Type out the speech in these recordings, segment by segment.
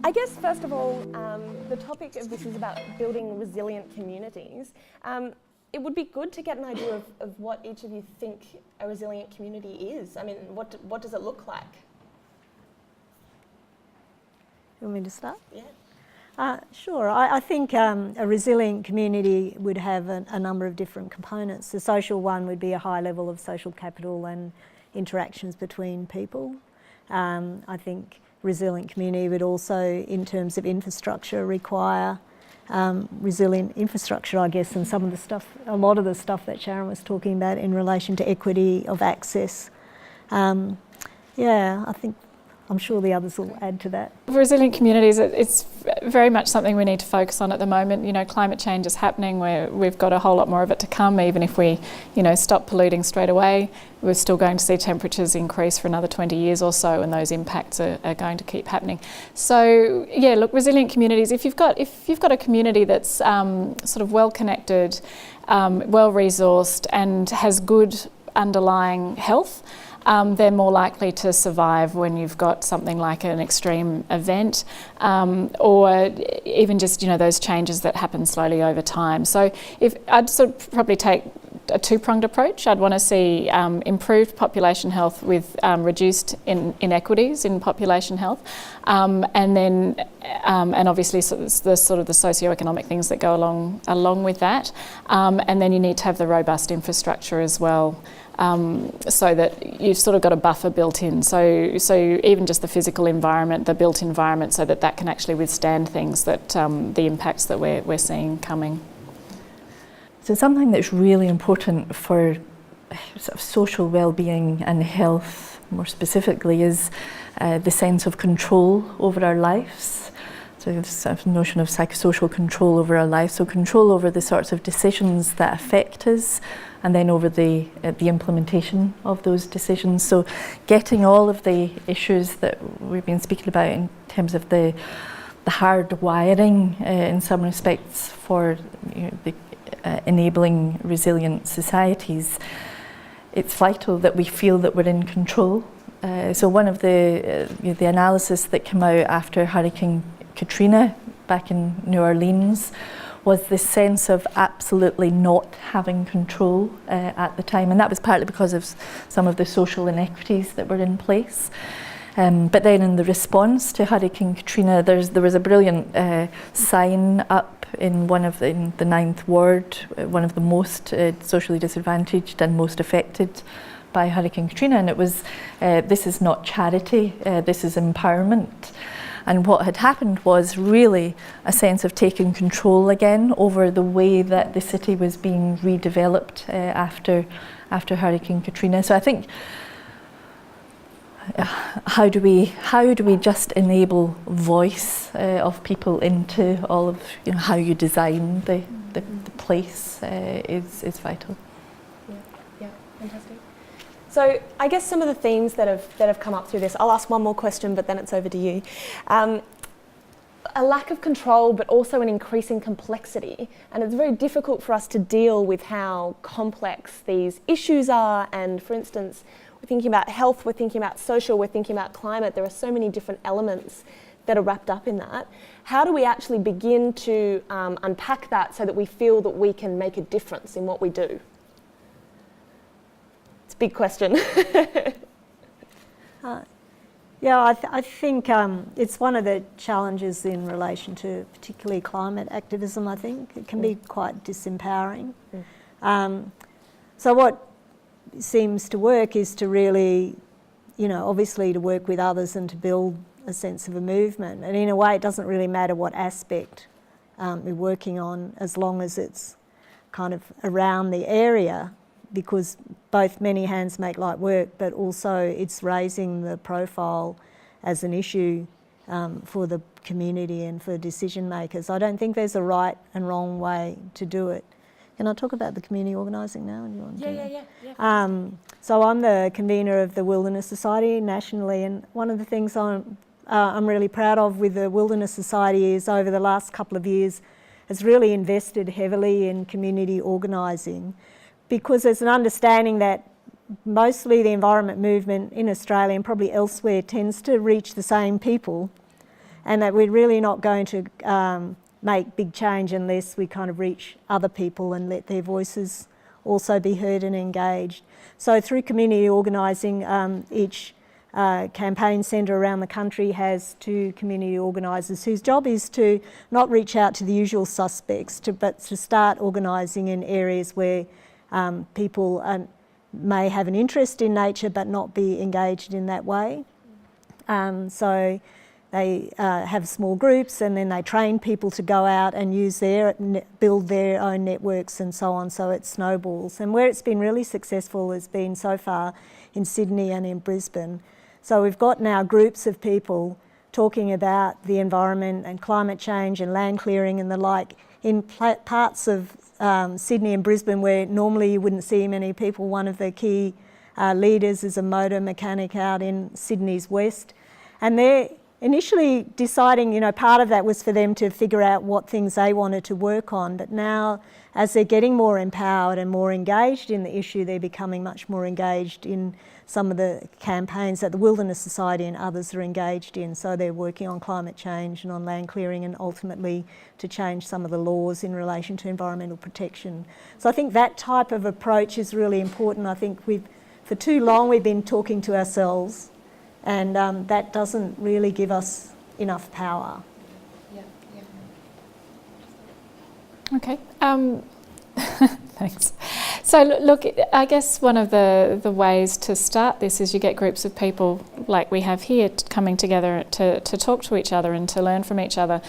I guess, first of all, the topic of this is about building resilient communities. It would be good to get an idea of what each of you think a resilient community is. I mean, what does it look like? You want me to start? Yeah. Sure. I think a resilient community would have a number of different components. The social one would be a high level of social capital and interactions between people. I think resilient community would also, in terms of infrastructure, require resilient infrastructure, I guess, and a lot of the stuff that Sharon was talking about in relation to equity of access. I'm sure the others will add to that. For resilient communities, it's very much something we need to focus on at the moment. You know, climate change is happening. We've got a whole lot more of it to come. Even if we, stop polluting straight away, we're still going to see temperatures increase for another 20 years or so, and those impacts are going to keep happening. So, yeah, look, resilient communities. If you've got a community that's sort of well connected, well resourced, and has good underlying health, they're more likely to survive when you've got something like an extreme event, or even just those changes that happen slowly over time. So I'd sort of probably take a two-pronged approach. I'd want to see improved population health with reduced inequities in population health, and obviously the sort of the socioeconomic things that go along with that, and then you need to have the robust infrastructure as well. So that you've sort of got a buffer built in. So even just the physical environment, the built environment, so that can actually withstand things that the impacts that we're seeing coming. So something that's really important for sort of social well-being and health, more specifically, is the sense of control over our lives. So this sort of notion of psychosocial control over our lives, so control over the sorts of decisions that affect us, and then over the implementation of those decisions. So getting all of the issues that we've been speaking about in terms of the hard wiring in some respects for enabling resilient societies, it's vital that we feel that we're in control. So one of the analysis that came out after Hurricane Katrina back in New Orleans was this sense of absolutely not having control at the time, and that was partly because of some of the social inequities that were in place. But then in the response to Hurricane Katrina, there was a brilliant sign up in the 9th Ward, one of the most socially disadvantaged and most affected by Hurricane Katrina, and it was, "This is not charity, this is empowerment." And what had happened was really a sense of taking control again over the way that the city was being redeveloped after Hurricane Katrina. So I think, how do we just enable voice of people into all of how you design the place is vital. Yeah, fantastic. So I guess some of the themes that have come up through this, I'll ask one more question, but then it's over to you. A lack of control, but also an increasing complexity. And it's very difficult for us to deal with how complex these issues are. And for instance, we're thinking about health, we're thinking about social, we're thinking about climate. There are so many different elements that are wrapped up in that. How do we actually begin to unpack that so that we feel that we can make a difference in what we do? Big question. I think it's one of the challenges in relation to particularly climate activism. I think it can be quite disempowering. So what seems to work is to really, obviously to work with others and to build a sense of a movement. And in a way, it doesn't really matter what aspect we're working on, as long as it's kind of around the area, because both many hands make light work, but also it's raising the profile as an issue for the community and for decision makers. I don't think there's a right and wrong way to do it. Can I talk about the community organising now? Yeah. So I'm the convener of the Wilderness Society nationally, and one of the things I'm really proud of with the Wilderness Society is over the last couple of years has really invested heavily in community organising, because there's an understanding that mostly the environment movement in Australia and probably elsewhere tends to reach the same people, and that we're really not going to make big change unless we kind of reach other people and let their voices also be heard and engaged. So through community organising, each campaign centre around the country has 2 community organisers whose job is to not reach out to the usual suspects, but to start organising in areas where people may have an interest in nature but not be engaged in that way. So they have small groups, and then they train people to go out and build their own networks and so on, so it snowballs. And where it's been really successful has been so far in Sydney and in Brisbane. So we've got now groups of people talking about the environment and climate change and land clearing and the like in parts of Sydney and Brisbane where normally you wouldn't see many people. One of the key leaders is a motor mechanic out in Sydney's west. And they're initially deciding, part of that was for them to figure out what things they wanted to work on. But now, as they're getting more empowered and more engaged in the issue, they're becoming much more engaged in some of the campaigns that the Wilderness Society and others are engaged in. So they're working on climate change and on land clearing, and ultimately to change some of the laws in relation to environmental protection. So I think that type of approach is really important. I think for too long we've been talking to ourselves, and that doesn't really give us enough power. Okay. Thanks. So look, I guess one of the ways to start this is you get groups of people like we have here coming together to talk to each other and to learn from each other.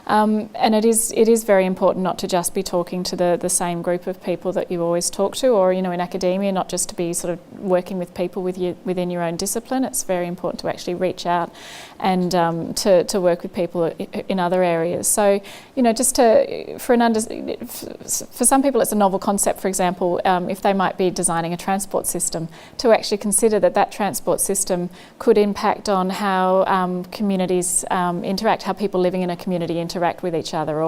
And it is very important not to just be talking to the same group of people that you always talk to, or in academia, not just to be sort of working with people within your own discipline. It's very important to actually reach out and to work with people in other areas. So just for some people it's a novel concept. For example, if they might be designing a transport system, to actually consider that transport system could impact on how communities interact, how people living in a community interact with each other,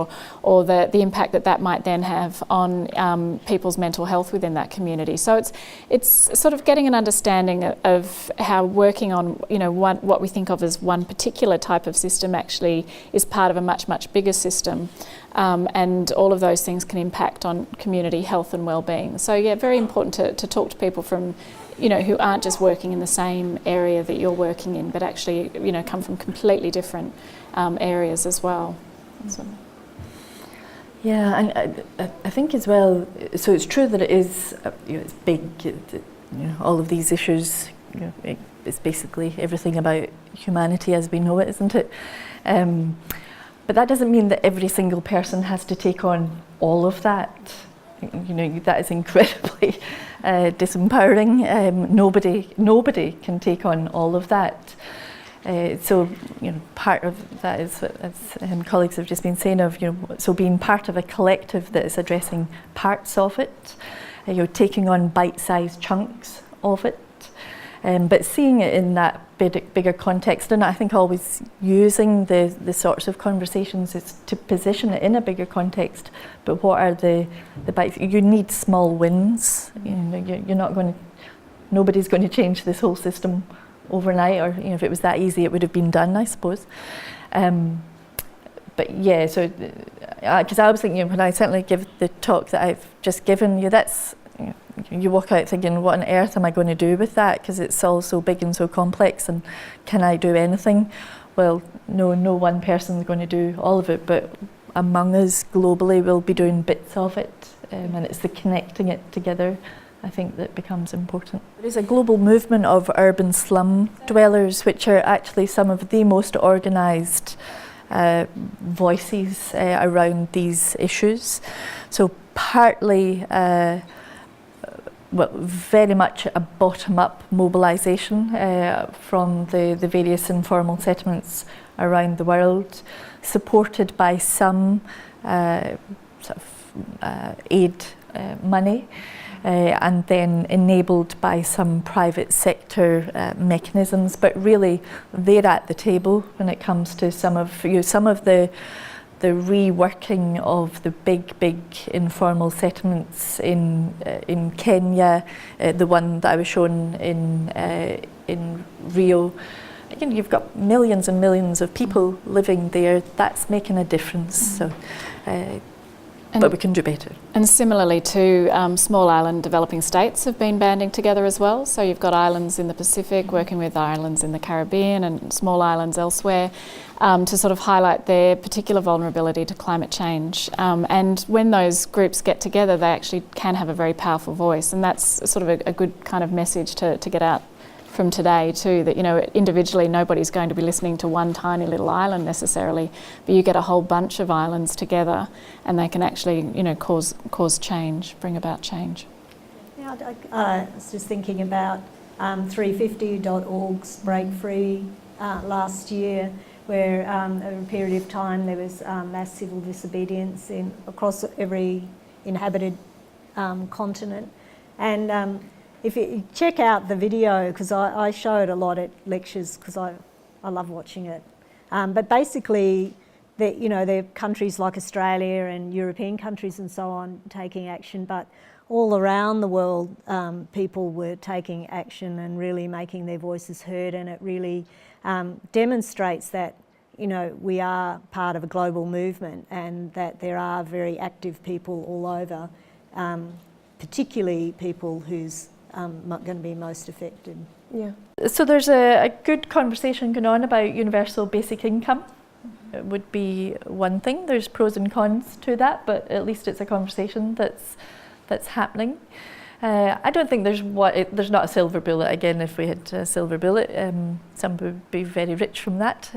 or the impact that might then have on people's mental health within that community. So it's sort of getting an understanding of how working on what we think of as one particular type of system actually is part of a much, much bigger system, and all of those things can impact on community health and well-being. So yeah, very important to talk to people from who aren't just working in the same area that you're working in, but actually come from completely different areas as well. So. Yeah, and I think as well, so it's true that it is, it's big, all of these issues, it's basically everything about humanity as we know it, isn't it? But that doesn't mean that every single person has to take on all of that. That is incredibly disempowering. Nobody can take on all of that. So part of that is, as colleagues have just been saying, so being part of a collective that is addressing parts of it, taking on bite-sized chunks of it, but seeing it in that bigger context, and I think always using the sorts of conversations is to position it in a bigger context. But what are the bites? You need small wins. You're not going to. Nobody's going to change this whole system overnight, or if it was that easy, it would have been done, I suppose. But yeah, so because I was thinking, when I certainly give the talk that I've just given you, that's. You walk out thinking, what on earth am I going to do with that? Because it's all so big and so complex, and can I do anything? Well, no one person's going to do all of it, but among us globally we'll be doing bits of it, and it's the connecting it together, I think, that becomes important. There is a global movement of urban slum dwellers, which are actually some of the most organised voices around these issues. So partly very much a bottom-up mobilisation from the various informal settlements around the world, supported by some aid money, and then enabled by some private sector mechanisms. But really, they're at the table when it comes to some of the the reworking of the big informal settlements in Kenya, the one that I was shown in Rio. You know, you've got millions and millions of people living there. That's making a difference. So, but we can do better. And similarly to small island developing states have been banding together as well. So you've got islands in the Pacific working with islands in the Caribbean and small islands elsewhere to sort of highlight their particular vulnerability to climate change. And when those groups get together, they actually can have a very powerful voice. And that's sort of a good kind of message to get out from today too, that, you know, individually nobody's going to be listening to one tiny little island necessarily, but you get a whole bunch of islands together and they can actually, you know, cause change, bring about change. Yeah, I was just thinking about 350.org's Break Free last year, where over a period of time there was mass civil disobedience across every inhabited continent. And if you check out the video, because I show it a lot at lectures because I love watching it. But basically, you know, there are countries like Australia and European countries and so on taking action, but all around the world people were taking action and really making their voices heard, and it really demonstrates that, you know, we are part of a global movement and that there are very active people all over, particularly people who's going to be most affected. Yeah. So there's a good conversation going on about universal basic income. It would be one thing. There's pros and cons to that, but at least it's a conversation that's happening. I don't think there's not a silver bullet. Again, if we had a silver bullet, some would be very rich from that.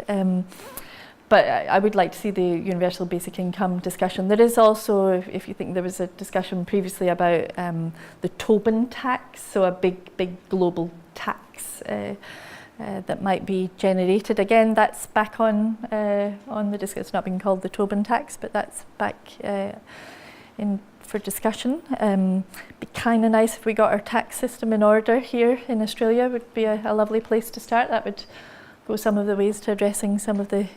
But I would like to see the universal basic income discussion. There is also, if you think there was a discussion previously about the Tobin tax, so a big global tax that might be generated. Again, that's back on the discussion. It's not being called the Tobin tax, but that's back in for discussion. Be kind of nice if we got our tax system in order here in Australia. Would be a lovely place to start. That would go some of the ways to addressing some of the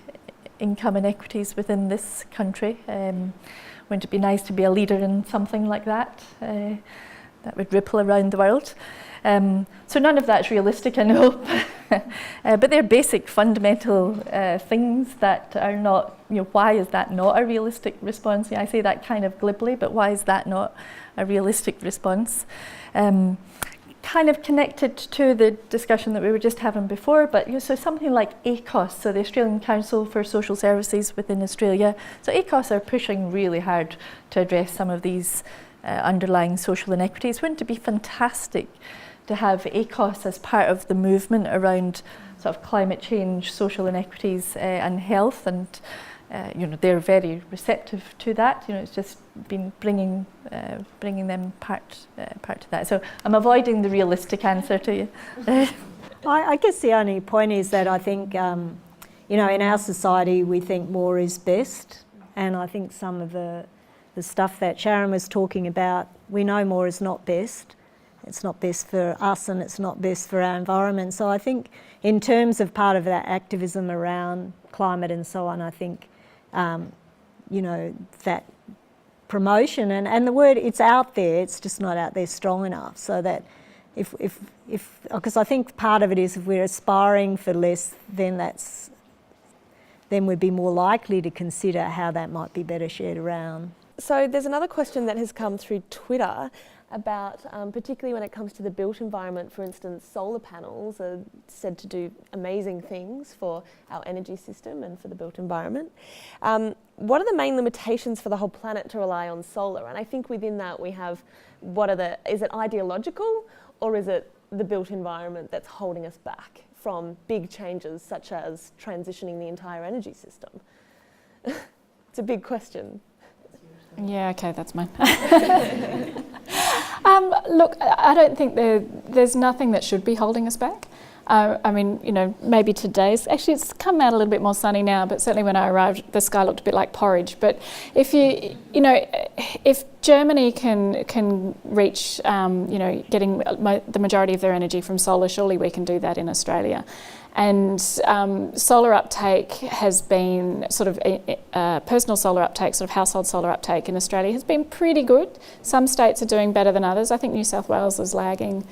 income inequities within this country. Wouldn't it be nice to be a leader in something like that? That would ripple around the world. So none of that's realistic, I know, but they're basic fundamental things that are not, you know, why is that not a realistic response? Yeah, I say that kind of glibly, but why is that not a realistic response? Kind of connected to the discussion that we were just having before, but you know, so something like ACOS, so the Australian Council for Social Services within Australia. So ACOS are pushing really hard to address some of these underlying social inequities. Wouldn't it be fantastic to have ACOS as part of the movement around sort of climate change, social inequities and health? And you know, they're very receptive to that. You know, it's just been bringing them part to that. So I'm avoiding the realistic answer to you. I guess the only point is that I think, you know, in our society we think more is best, and I think some of the stuff that Sharon was talking about, we know more is not best. It's not best for us and it's not best for our environment. So I think in terms of part of that activism around climate and so on, I think, you know, that promotion and the word, it's out there, it's just not out there strong enough. So that if because I think part of it is if we're aspiring for less, then we'd be more likely to consider how that might be better shared around. So there's another question that has come through Twitter about, particularly when it comes to the built environment, for instance, solar panels are said to do amazing things for our energy system and for the built environment. What are the main limitations for the whole planet to rely on solar? And I think within that we have, is it ideological or is it the built environment that's holding us back from big changes such as transitioning the entire energy system? It's a big question. Yeah, okay, that's mine. Look, I don't think there's nothing that should be holding us back. I mean, you know, maybe today's, actually it's come out a little bit more sunny now, but certainly when I arrived, the sky looked a bit like porridge. But if if Germany can reach, getting the majority of their energy from solar, surely we can do that in Australia. And solar uptake has been sort of personal solar uptake, sort of household solar uptake in Australia has been pretty good. Some states are doing better than others. I think New South Wales is lagging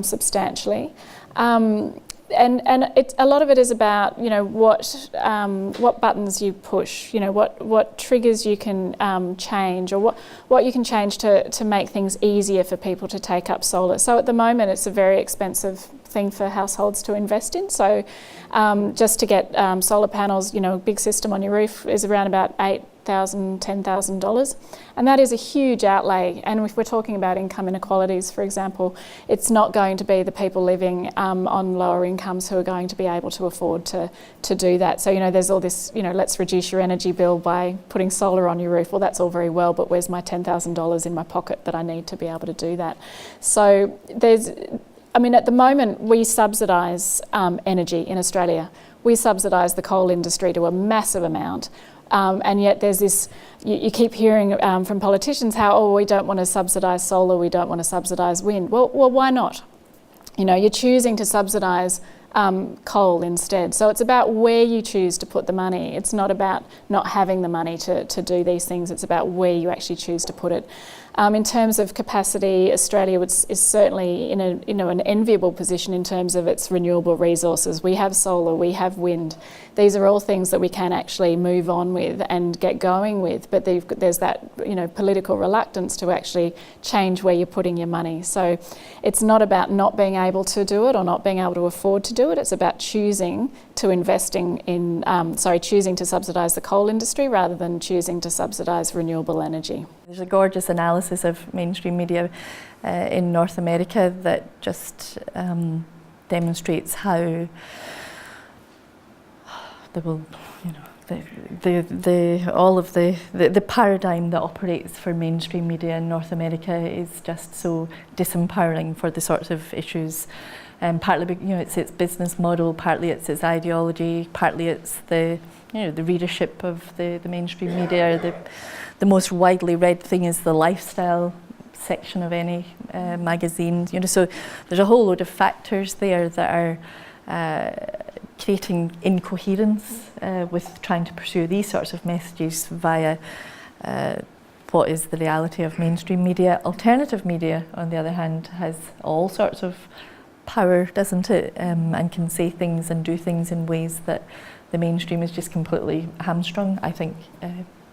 substantially. And a lot of it is about, you know, what buttons you push, you know, what triggers you can change, or what you can change to make things easier for people to take up solar. So at the moment it's a very expensive thing for households to invest in. So just to get solar panels, you know, a big system on your roof is around about $8,000, $10,000, and that is a huge outlay. And if we're talking about income inequalities, for example, it's not going to be the people living on lower incomes who are going to be able to afford to do that. So, you know, there's all this, you know, let's reduce your energy bill by putting solar on your roof. Well, that's all very well, but where's my $10,000 in my pocket that I need to be able to do that? So at the moment we subsidise energy in Australia. We subsidise the coal industry to a massive amount. And yet there's this, you keep hearing from politicians how, we don't want to subsidise solar, we don't want to subsidise wind. Well, why not? You know, you're choosing to subsidise coal instead. So it's about where you choose to put the money. It's not about not having the money to do these things. It's about where you actually choose to put it. In terms of capacity, Australia is certainly in an enviable position in terms of its renewable resources. We have solar, we have wind. These are all things that we can actually move on with and get going with, but there's that, you know, political reluctance to actually change where you're putting your money. So it's not about not being able to do it or not being able to afford to do it. It's about choosing to choosing to subsidise the coal industry rather than choosing to subsidise renewable energy. There's a gorgeous analysis of mainstream media in North America that just demonstrates how all of the paradigm that operates for mainstream media in North America is just so disempowering for the sorts of issues. Partly, you know, it's its business model, partly it's its ideology, partly it's the readership of the mainstream media. The most widely read thing is the lifestyle section of any magazine. You know, so there's a whole load of factors there that are creating incoherence with trying to pursue these sorts of messages via what is the reality of mainstream media. Alternative media, on the other hand, has all sorts of power, doesn't it? And can say things and do things in ways that the mainstream is just completely hamstrung, I think,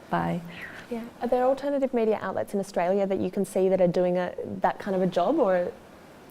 by. Yeah. Are there alternative media outlets in Australia that you can see that are doing that kind of a job, or?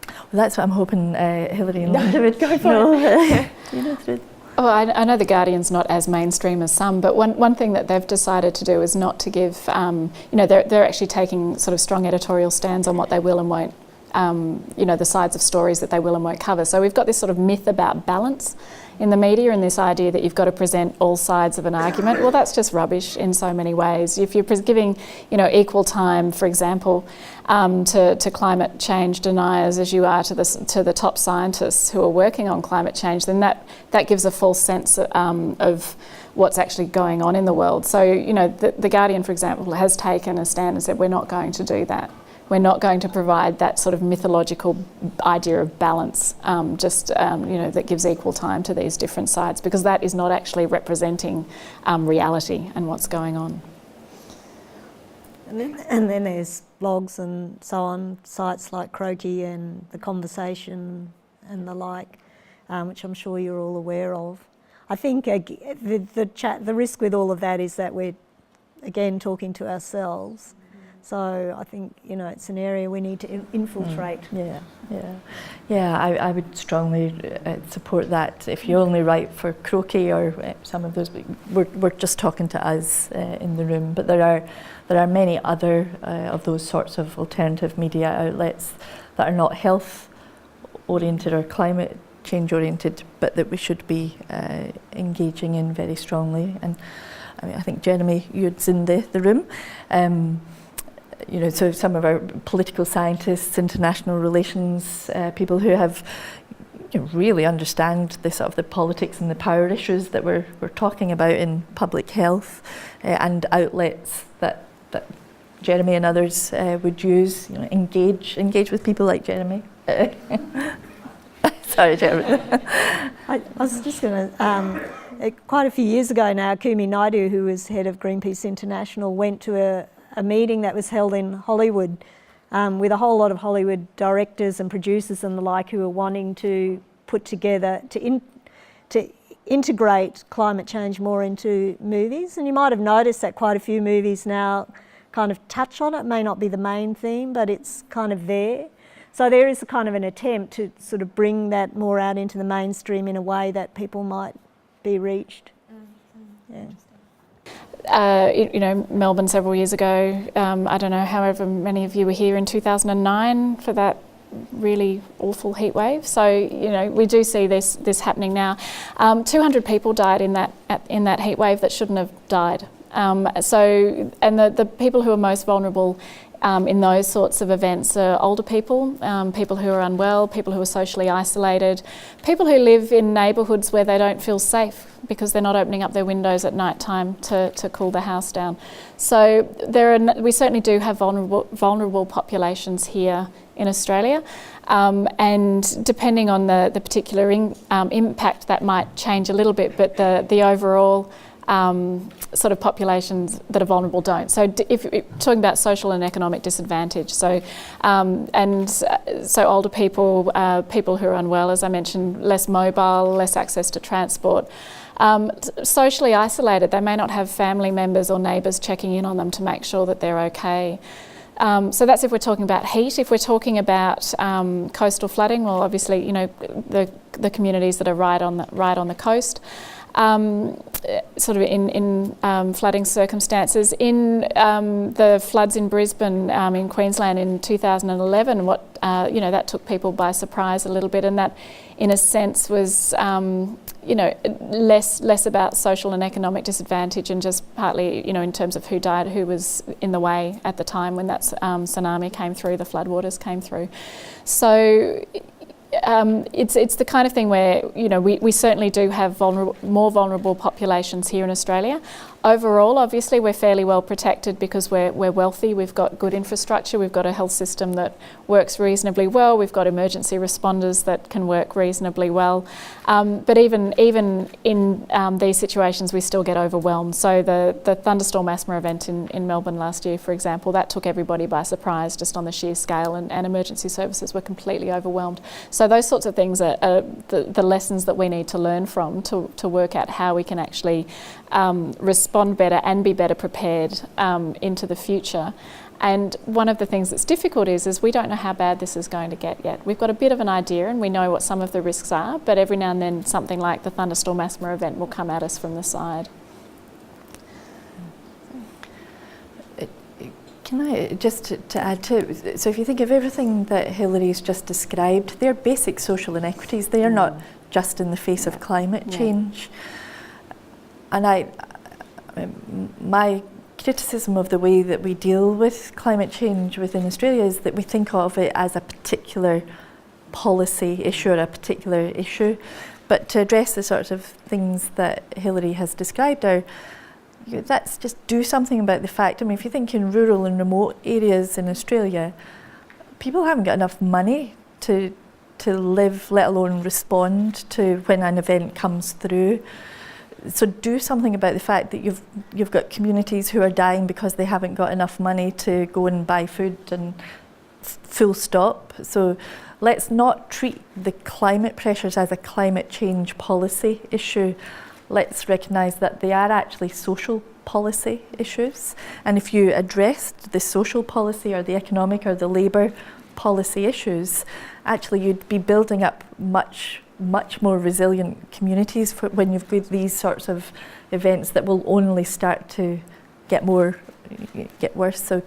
Well, that's what I'm hoping Hilary and Linda would go for it. Oh, I know The Guardian's not as mainstream as some, but one thing that they've decided to do is not to give, they're actually taking sort of strong editorial stands on what they will and won't, the sides of stories that they will and won't cover. So we've got this sort of myth about balance in the media, and this idea that you've got to present all sides of an argument. Well, that's just rubbish in so many ways. If you're giving, equal time, for example, to climate change deniers as you are to the top scientists who are working on climate change, then that gives a false sense of what's actually going on in the world. So, the Guardian, for example, has taken a stand and said, we're not going to do that. We're not going to provide that sort of mythological idea of balance, that gives equal time to these different sides, because that is not actually representing reality and what's going on. And then there's blogs and so on, sites like Croaky and The Conversation and the like, which I'm sure you're all aware of. I think the risk with all of that is that we're, again, talking to ourselves. So I think, it's an area we need to infiltrate. I would strongly support that. If you only write for Croaky or some of those, we're just talking to us in the room. But there are many other of those sorts of alternative media outlets that are not health oriented or climate change oriented, but that we should be engaging in very strongly. And I think Jeremy, you're in the room. So some of our political scientists, international relations people who have really understand the sort of the politics and the power issues that we're talking about in public health, and outlets that Jeremy and others would use. Engage with people like Jeremy. Sorry, Jeremy. I was just going to, quite a few years ago now, Kumi Naidu, who was head of Greenpeace International, went to a meeting that was held in Hollywood with a whole lot of Hollywood directors and producers and the like, who were wanting to put together, to integrate climate change more into movies. And you might have noticed that quite a few movies now kind of touch on it. It may not be the main theme, but it's kind of there. So there is a kind of an attempt to sort of bring that more out into the mainstream in a way that people might be reached. Yeah. Melbourne several years ago, I don't know, however many of you were here in 2009 for that really awful heat wave. So, we do see this happening now. 200 people died in that heat wave that shouldn't have died. And the people who are most vulnerable in those sorts of events are older people, people who are unwell, people who are socially isolated, people who live in neighbourhoods where they don't feel safe because they're not opening up their windows at night time to cool the house down. So we certainly do have vulnerable populations here in Australia, and depending on the particular impact, that might change a little bit, but the overall sort of populations that are vulnerable don't. So if talking about social and economic disadvantage, so older people, people who are unwell, as I mentioned, less mobile, less access to transport, socially isolated, they may not have family members or neighbours checking in on them to make sure that they're okay. So that's if we're talking about heat. If we're talking about coastal flooding, well, obviously, the communities that are right on the coast. Sort of in flooding circumstances. In the floods in Brisbane, in Queensland in 2011, that took people by surprise a little bit, and that, in a sense, was less about social and economic disadvantage, and just partly, in terms of who died, who was in the way at the time when that tsunami came through, the floodwaters came through. So. It's the kind of thing where we certainly do have more vulnerable populations here in Australia. Overall, obviously, we're fairly well protected because we're wealthy. We've got good infrastructure. We've got a health system that works reasonably well. We've got emergency responders that can work reasonably well. But even in these situations, we still get overwhelmed. So the thunderstorm asthma event in Melbourne last year, for example, that took everybody by surprise just on the sheer scale, and emergency services were completely overwhelmed. So those sorts of things are the lessons that we need to learn from to work out how we can actually respond better and be better prepared into the future. And one of the things that's difficult is we don't know how bad this is going to get yet. We've got a bit of an idea and we know what some of the risks are, but every now and then something like the thunderstorm asthma event will come at us from the side. Can I just to add to, so if you think of everything that Hilary's just described, they're basic social inequities. They are not just in the face of climate change. And my criticism of the way that we deal with climate change within Australia is that we think of it as a particular policy issue or a particular issue. But to address the sorts of things that Hilary has described let's just do something about the fact. I mean, if you think in rural and remote areas in Australia, people haven't got enough money to live, let alone respond to when an event comes through. So do something about the fact that you've got communities who are dying because they haven't got enough money to go and buy food, and full stop. So let's not treat the climate pressures as a climate change policy issue. Let's recognise that they are actually social policy issues. And if you addressed the social policy or the economic or the labour policy issues, actually you'd be building up much more resilient communities for when you've got these sorts of events that will only start to get worse. So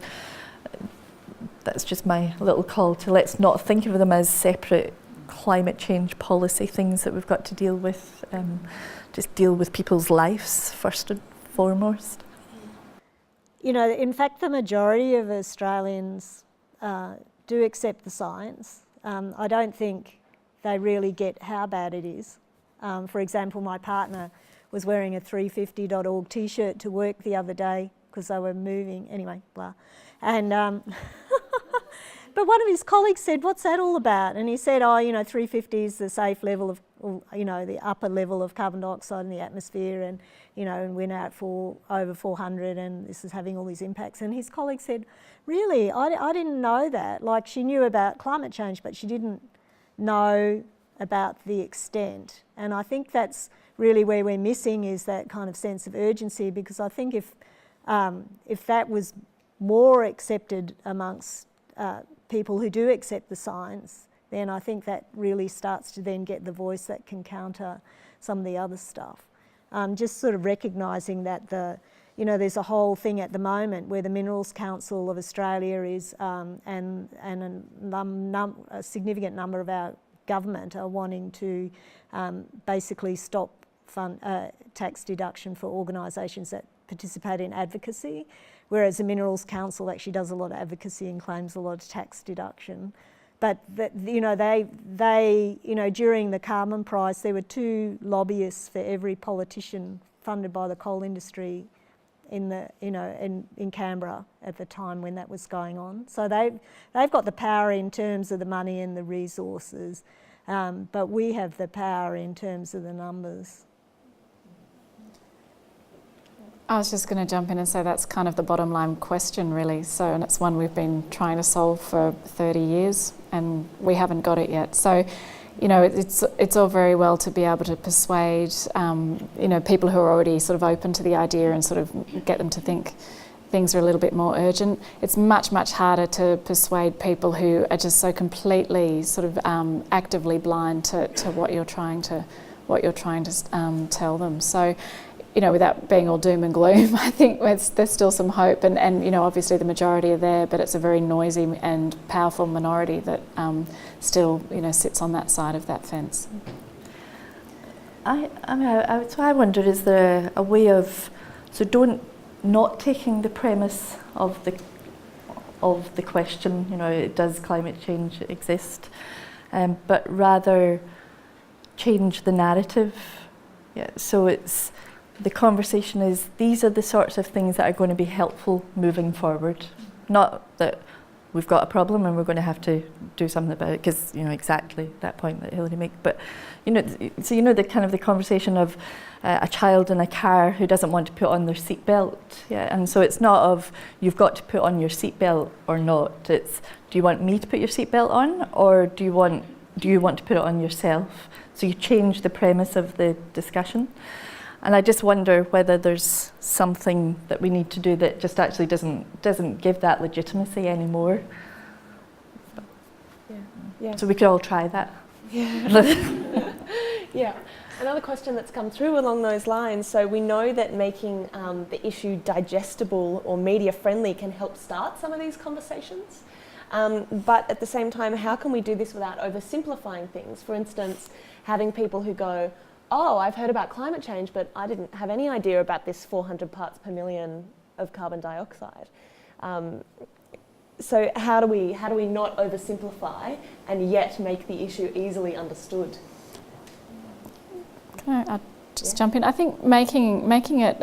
that's just my little call to let's not think of them as separate climate change policy things that we've got to deal with. Just deal with people's lives first and foremost. In fact, the majority of Australians do accept the science. I don't think they really get how bad it is. For example, my partner was wearing a 350.org t-shirt to work the other day because they were moving, anyway, blah. And but one of his colleagues said, "What's that all about?" And he said, "Oh, 350 is the safe level of, the upper level of carbon dioxide in the atmosphere, and and we're now at over 400, and this is having all these impacts." And his colleague said, "Really? I didn't know that. Like, she knew about climate change, but she didn't know about the extent." And I think that's really where we're missing, is that kind of sense of urgency, because I think if that was more accepted amongst people who do accept the science, then I think that really starts to then get the voice that can counter some of the other stuff. Just sort of recognising that there's a whole thing at the moment where the Minerals Council of Australia is, and a significant number of our government are wanting to basically stop tax deduction for organisations that participate in advocacy, whereas the Minerals Council actually does a lot of advocacy and claims a lot of tax deduction. But they during the carbon price, there were 2 lobbyists for every politician funded by the coal industry in Canberra at the time when that was going on. So they've got the power in terms of the money and the resources, but we have the power in terms of the numbers. I was just going to jump in and say that's kind of the bottom line question, really. So, and it's one we've been trying to solve for 30 years and we haven't got it yet. So, it's all very well to be able to persuade, people who are already sort of open to the idea and sort of get them to think things are a little bit more urgent. It's much, much harder to persuade people who are just so completely sort of actively blind to what you're trying to tell them. So, without being all doom and gloom, I think there's still some hope, and obviously the majority are there, but it's a very noisy and powerful minority that still sits on that side of that fence. I wonder, is there a way of not taking the premise of the question, does climate change exist, but rather change the narrative? Yeah, so it's the conversation is, these are the sorts of things that are going to be helpful moving forward. Not that we've got a problem and we're going to have to do something about it, because exactly that point that Hilary made. But the kind of the conversation of a child in a car who doesn't want to put on their seatbelt. Yeah, and so it's not of you've got to put on your seatbelt or not. It's, do you want me to put your seatbelt on, or do you want to put it on yourself? So you change the premise of the discussion. And I just wonder whether there's something that we need to do that just actually doesn't give that legitimacy anymore. Yeah. So we could all try that. Yeah. Yeah. Another question that's come through along those lines. So we know that making the issue digestible or media friendly can help start some of these conversations. But at the same time, how can we do this without oversimplifying things? For instance, having people who go, "Oh, I've heard about climate change, but I didn't have any idea about this 400 parts per million of carbon dioxide." So how do we not oversimplify and yet make the issue easily understood? Can I just jump in? I think making it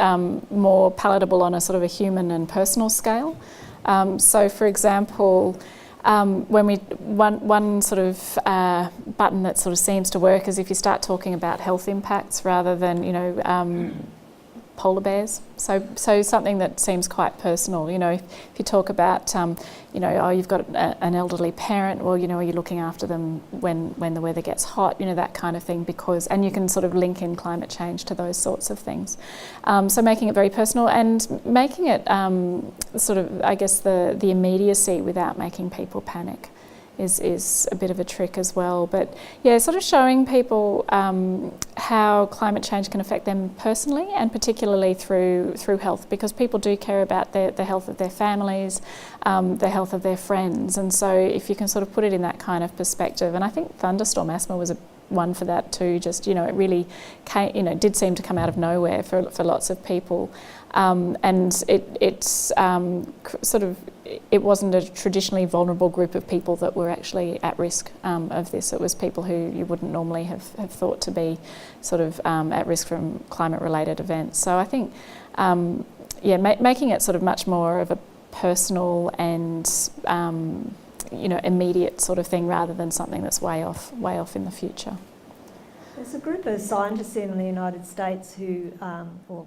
more palatable on a sort of a human and personal scale. So, for example, one sort of button that sort of seems to work is if you start talking about health impacts rather than polar bears. So something that seems quite personal. If you talk about oh, you've got an elderly parent, well, are you looking after them when the weather gets hot? That kind of thing, and you can sort of link in climate change to those sorts of things. So making it very personal and making it sort of, I guess, the immediacy without making people panic is a bit of a trick as well. But yeah, sort of showing people how climate change can affect them personally, and particularly through health, because people do care about the health of their families, the health of their friends. And so if you can sort of put it in that kind of perspective, and I think thunderstorm asthma was a one for that too. Just, it really came, did seem to come out of nowhere for lots of people. And it wasn't a traditionally vulnerable group of people that were actually at risk of this. It was people who you wouldn't normally have thought to be sort of at risk from climate-related events. So I think, making it sort of much more of a personal and immediate sort of thing rather than something that's way off in the future. There's a group of scientists in the United States who, or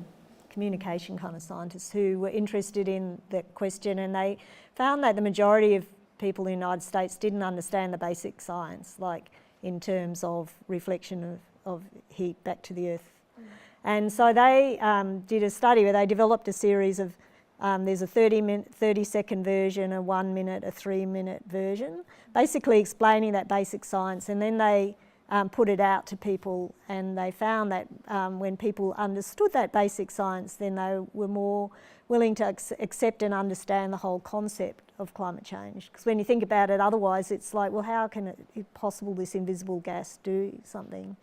communication kind of scientists, who were interested in the question, and they found that the majority of people in the United States didn't understand the basic science, like in terms of reflection of heat back to the earth. And so they did a study where they developed a series of, there's a 30-second version, a 1 minute, a 3-minute version, basically explaining that basic science. And then they put it out to people, and they found that when people understood that basic science, then they were more willing to accept and understand the whole concept of climate change. Because when you think about it otherwise, it's like, well, how can it be possible this invisible gas do something?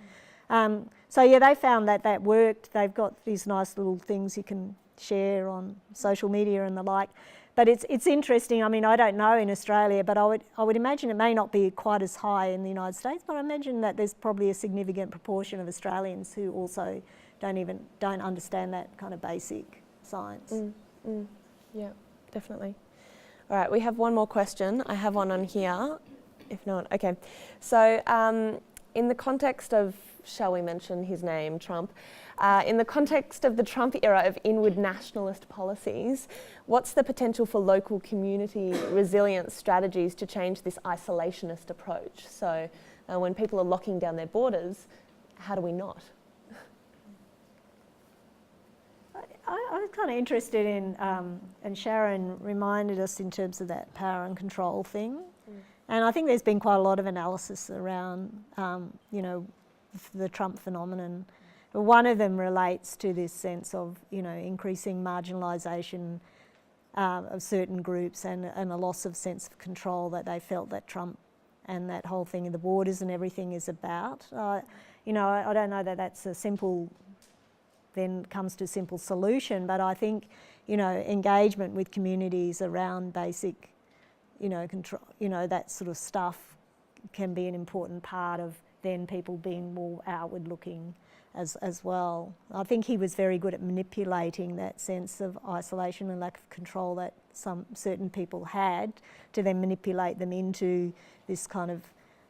They found that worked. They've got these nice little things you can share on social media and the like. But it's interesting. I mean, I don't know in Australia, but I would imagine it may not be quite as high in the United States, but I imagine that there's probably a significant proportion of Australians who also don't understand that kind of basic science. Yeah, definitely. All right, we have one more question. I have one on here. If not, okay. So in the context of, shall we mention his name, Trump, in the context of the Trump era of inward nationalist policies, what's the potential for local community resilience strategies to change this isolationist approach? So when people are locking down their borders, how do we not? I was kind of interested in, and Sharon reminded us in terms of that power and control thing. And I think there's been quite a lot of analysis around, the Trump phenomenon. One of them relates to this sense of, increasing marginalisation of certain groups and a loss of sense of control that they felt that Trump and that whole thing in the borders and everything is about. I don't know that that's a simple, then comes to a simple solution, but I think, engagement with communities around basic, control, that sort of stuff can be an important part of then people being more outward looking as well. I think he was very good at manipulating that sense of isolation and lack of control that certain people had, to then manipulate them into this kind of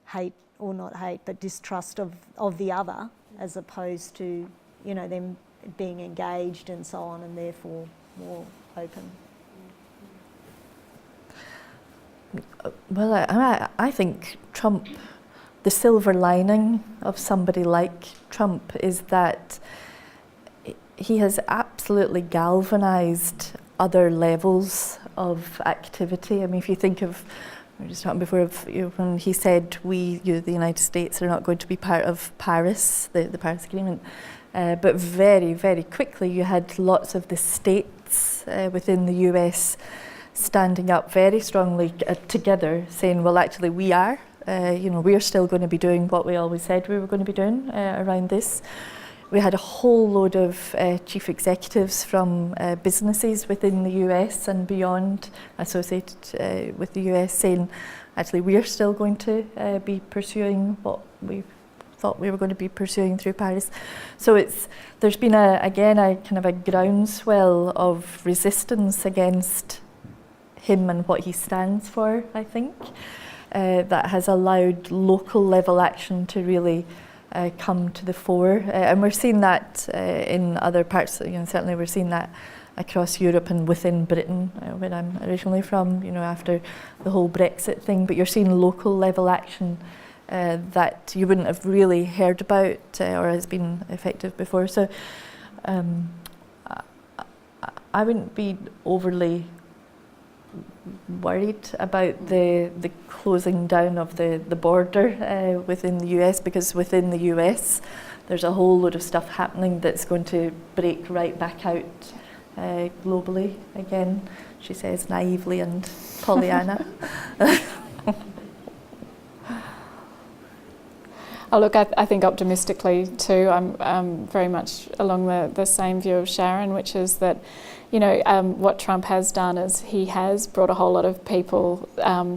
hate, or not hate, but distrust of the other, as opposed to, them being engaged and so on, and therefore more open. Well, I think Trump, the silver lining of somebody like Trump is that he has absolutely galvanised other levels of activity. I mean, if you think of, we were just talking before, of, when he said the United States are not going to be part of Paris, the Paris Agreement, but very, very quickly you had lots of the states within the US standing up very strongly together, saying, well, actually we are. We're still going to be doing what we always said we were going to be doing around this. We had a whole load of chief executives from businesses within the US and beyond associated with the US saying, actually, we're still going to be pursuing what we thought we were going to be pursuing through Paris. So there's been a kind of a groundswell of resistance against him and what he stands for, I think. That has allowed local level action to really come to the fore. And we're seeing that in other parts, certainly we're seeing that across Europe and within Britain, where I'm originally from, after the whole Brexit thing. But you're seeing local level action that you wouldn't have really heard about or has been effective before. So I wouldn't be overly worried about the closing down of the border within the US, because within the US there's a whole load of stuff happening that's going to break right back out globally again, she says naively and Pollyanna. Oh, look, I think optimistically too. I'm very much along the same view of Sharon, which is that, you know, what Trump has done is he has brought a whole lot of people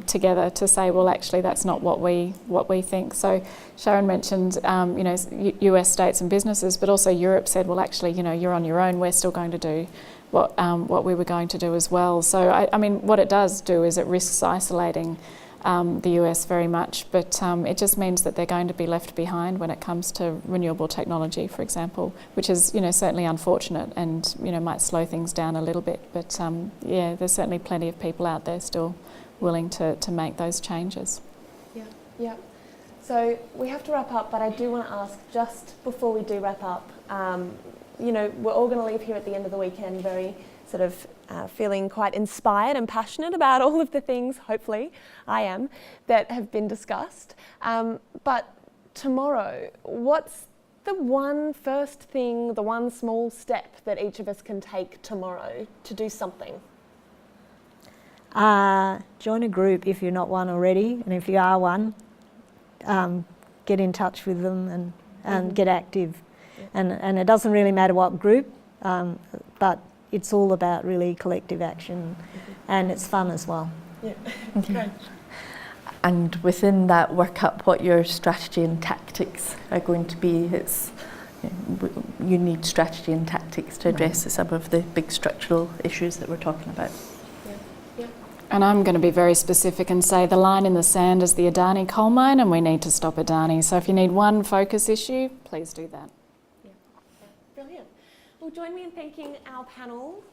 together to say, well, actually, that's not what we think. So Sharon mentioned, you know, US states and businesses, but also Europe said, well, actually, you know, you're on your own. We're still going to do what we were going to do as well. So I mean, what it does do is it risks isolating the US very much, but it just means that they're going to be left behind when it comes to renewable technology, for example, which is, you know, certainly unfortunate and, you know, might slow things down a little bit. But yeah, there's certainly plenty of people out there still willing to make those changes. Yeah. So we have to wrap up, but I do want to ask, just before we do wrap up, you know, we're all going to leave here at the end of the weekend very sort of feeling quite inspired and passionate about all of the things, hopefully I am, that have been discussed. But tomorrow, what's the one first thing, the one small step that each of us can take tomorrow to do something? Join a group if you're not one already, and if you are one, get in touch with them and get active. And it doesn't really matter what group, but it's all about really collective action, and it's fun as well. Yeah. Okay. And within that, work up what your strategy and tactics are going to be. It's, you need strategy and tactics to address some of the big structural issues that we're talking about. Yeah. And I'm going to be very specific and say the line in the sand is the Adani coal mine, and we need to stop Adani. So if you need one focus issue, please do that. Brilliant. Well, join me in thanking our panel.